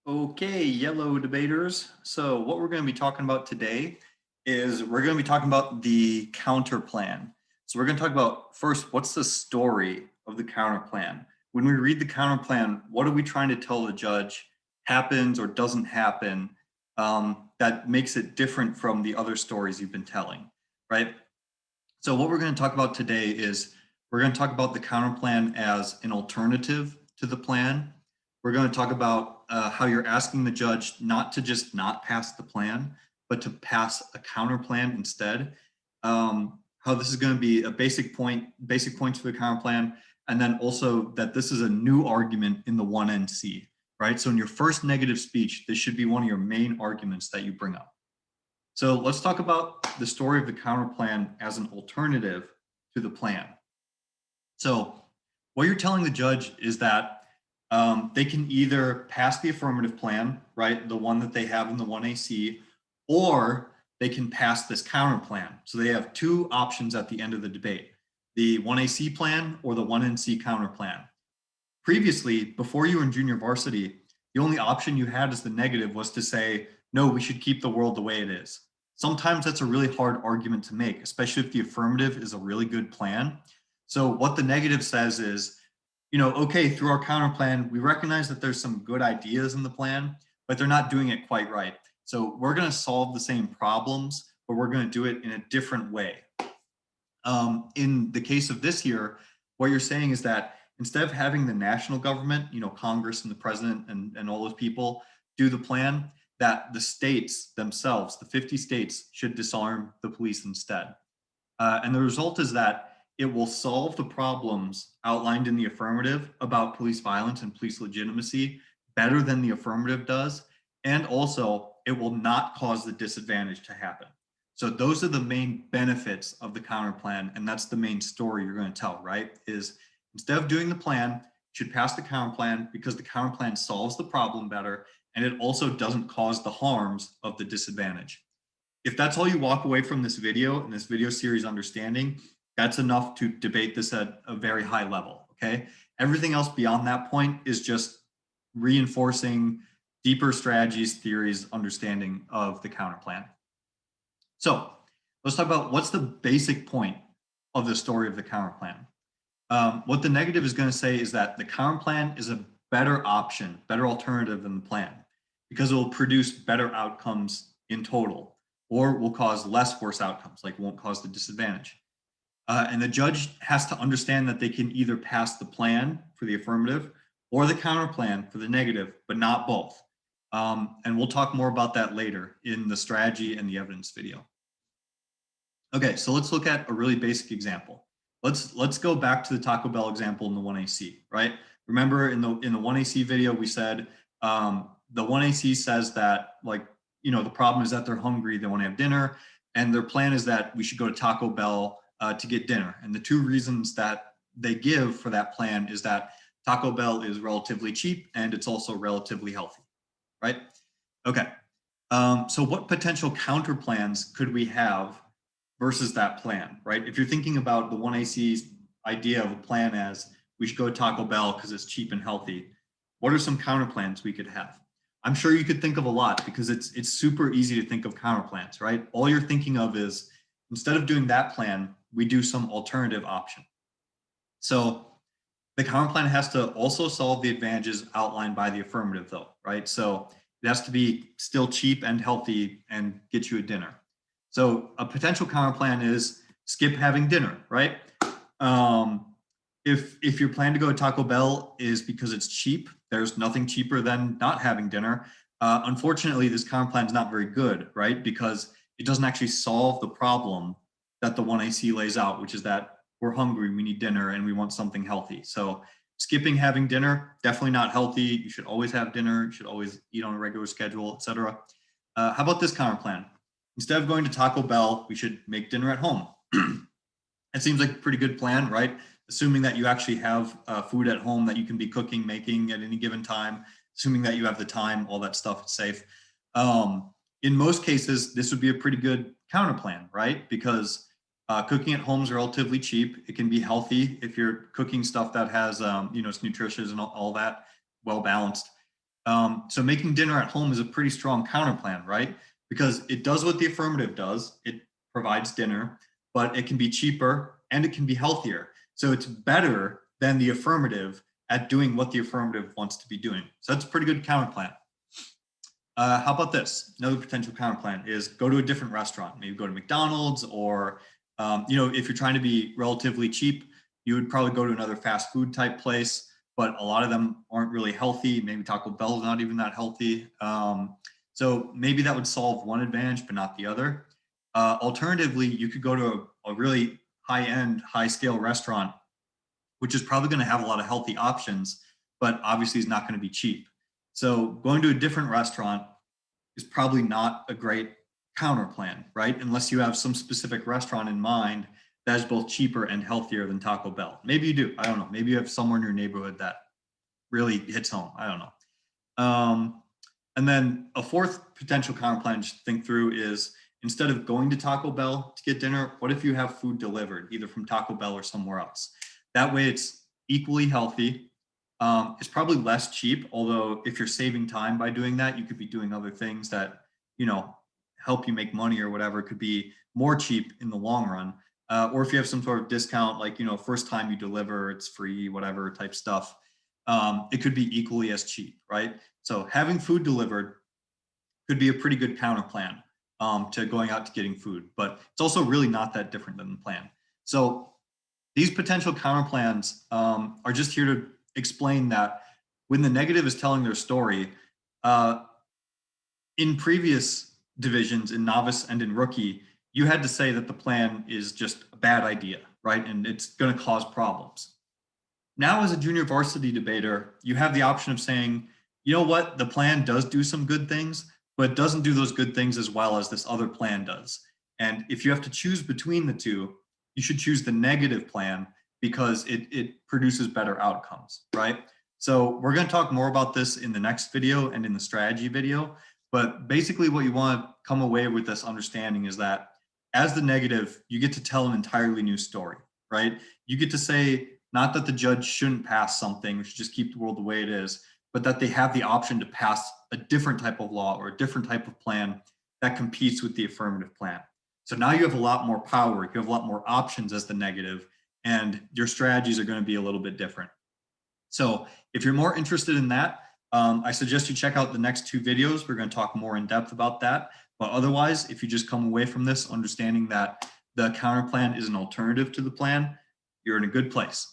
Okay, yellow debaters. So what we're going to be talking about today is we're going to be talking about the counter plan. So we're going to talk about first, what's the story of the counter plan? When we read the counter plan, what are we trying to tell the judge happens or doesn't happen that makes it different from the other stories you've been telling, right? So what we're going to talk about today is we're going to talk about the counter plan as an alternative to the plan. We're going to talk about how you're asking the judge not to just not pass the plan, but to pass a counter plan instead. How this is going to be a basic points for the counter plan, and then also that this is a new argument in the 1NC, right? So in your first negative speech, this should be one of your main arguments that you bring up. So let's talk about the story of the counter plan as an alternative to the plan. So what you're telling the judge is that they can either pass the affirmative plan, right, the one that they have in the 1AC, or they can pass this counter plan. So they have two options at the end of the debate, the 1AC plan or the 1NC counter plan. Previously, before you were in junior varsity, the only option you had as the negative was to say, no, we should keep the world the way it is. Sometimes that's a really hard argument to make, especially if the affirmative is a really good plan. So what the negative says is, okay, through our counter plan, we recognize that there's some good ideas in the plan, but they're not doing it quite right. So we're going to solve the same problems, but we're going to do it in a different way. In the case of this year, what you're saying is that instead of having the national government, Congress and the president and all those people do the plan, that the states themselves, the 50 states, should disarm the police instead. And the result is that it will solve the problems outlined in the affirmative about police violence and police legitimacy better than the affirmative does. And also, it will not cause the disadvantage to happen. So those are the main benefits of the counter plan, and that's the main story you're going to tell, right? Is instead of doing the plan, you should pass the counter plan because the counter plan solves the problem better, and it also doesn't cause the harms of the disadvantage. If that's all you walk away from this video and this video series understanding, that's enough to debate this at a very high level, okay? Everything else beyond that point is just reinforcing deeper strategies, theories, understanding of the counter plan. So let's talk about what's the basic point of the story of the counter plan. What the negative is going to say is that the counter plan is a better option, better alternative than the plan, because it will produce better outcomes in total, or will cause less worse outcomes, like won't cause the disadvantage. And the judge has to understand that they can either pass the plan for the affirmative or the counter plan for the negative, but not both. And we'll talk more about that later in the strategy and the evidence video. Okay, so let's look at a really basic example. Let's go back to the Taco Bell example in the 1AC, right? Remember in the 1AC video we said the 1AC says that the problem is that they're hungry, they want to have dinner, and their plan is that we should go to Taco Bell to get dinner. And the two reasons that they give for that plan is that Taco Bell is relatively cheap and it's also relatively healthy, right? Okay. So what potential counter plans could we have versus that plan, right? If you're thinking about the 1AC's idea of a plan as we should go to Taco Bell because it's cheap and healthy, what are some counter plans we could have? I'm sure you could think of a lot because it's super easy to think of counter plans, right? All you're thinking of is instead of doing that plan, we do some alternative option. So the counter plan has to also solve the advantages outlined by the affirmative though, right? So it has to be still cheap and healthy and get you a dinner. So a potential counter plan is skip having dinner, right? If your plan to go to Taco Bell is because it's cheap, there's nothing cheaper than not having dinner. Unfortunately, this counter plan is not very good, right? Because it doesn't actually solve the problem that the 1AC lays out, which is that we're hungry, we need dinner, and we want something healthy. So skipping having dinner, definitely not healthy. You should always have dinner. You should always eat on a regular schedule, etc. How about this counter plan? Instead of going to Taco Bell, we should make dinner at home. It seems like a pretty good plan, right? Assuming that you actually have food at home that you can be cooking, making at any given time, assuming that you have the time, all that stuff is safe. In most cases, this would be a pretty good counter plan, right? Because cooking at home is relatively cheap. It can be healthy if you're cooking stuff that has, it's nutritious and all that, well balanced. So making dinner at home is a pretty strong counter plan, right? Because it does what the affirmative does. It provides dinner, but it can be cheaper and it can be healthier. So it's better than the affirmative at doing what the affirmative wants to be doing. So that's a pretty good counter plan. How about this? Another potential counter plan is go to a different restaurant. Maybe go to McDonald's, or if you're trying to be relatively cheap, you would probably go to another fast food type place. But a lot of them aren't really healthy. Maybe Taco Bell's not even that healthy. So maybe that would solve one advantage, but not the other. Alternatively, you could go to a really high-end, high-scale restaurant, which is probably going to have a lot of healthy options, but obviously is not going to be cheap. So going to a different restaurant is probably not a great counter plan, right? Unless you have some specific restaurant in mind that is both cheaper and healthier than Taco Bell. Maybe you do. I don't know. Maybe you have somewhere in your neighborhood that really hits home. I don't know. And then a fourth potential counter plan to think through is, instead of going to Taco Bell to get dinner, what if you have food delivered either from Taco Bell or somewhere else? That way it's equally healthy. It's probably less cheap, although if you're saving time by doing that, you could be doing other things that, help you make money or whatever. It could be more cheap in the long run. Or if you have some sort of discount, like, first time you deliver, it's free, whatever type stuff. It could be equally as cheap, right? So having food delivered could be a pretty good counter plan to going out to getting food, but it's also really not that different than the plan. So these potential counter plans are just here to explain that when the negative is telling their story, in previous divisions, in novice and in rookie, you had to say that the plan is just a bad idea, right? And it's going to cause problems. Now, as a junior varsity debater, you have the option of saying, you know what, the plan does do some good things, but it doesn't do those good things as well as this other plan does. And if you have to choose between the two, you should choose the negative plan because it produces better outcomes, right? So we're going to talk more about this in the next video and in the strategy video. But basically what you want to come away with this understanding is that as the negative, you get to tell an entirely new story, right? You get to say, not that the judge shouldn't pass something, we should just keep the world the way it is, but that they have the option to pass a different type of law or a different type of plan that competes with the affirmative plan. So now you have a lot more power, you have a lot more options as the negative, and your strategies are going to be a little bit different. So if you're more interested in that, I suggest you check out the next two videos. We're going to talk more in depth about that. But otherwise, if you just come away from this understanding that the counter plan is an alternative to the plan, you're in a good place.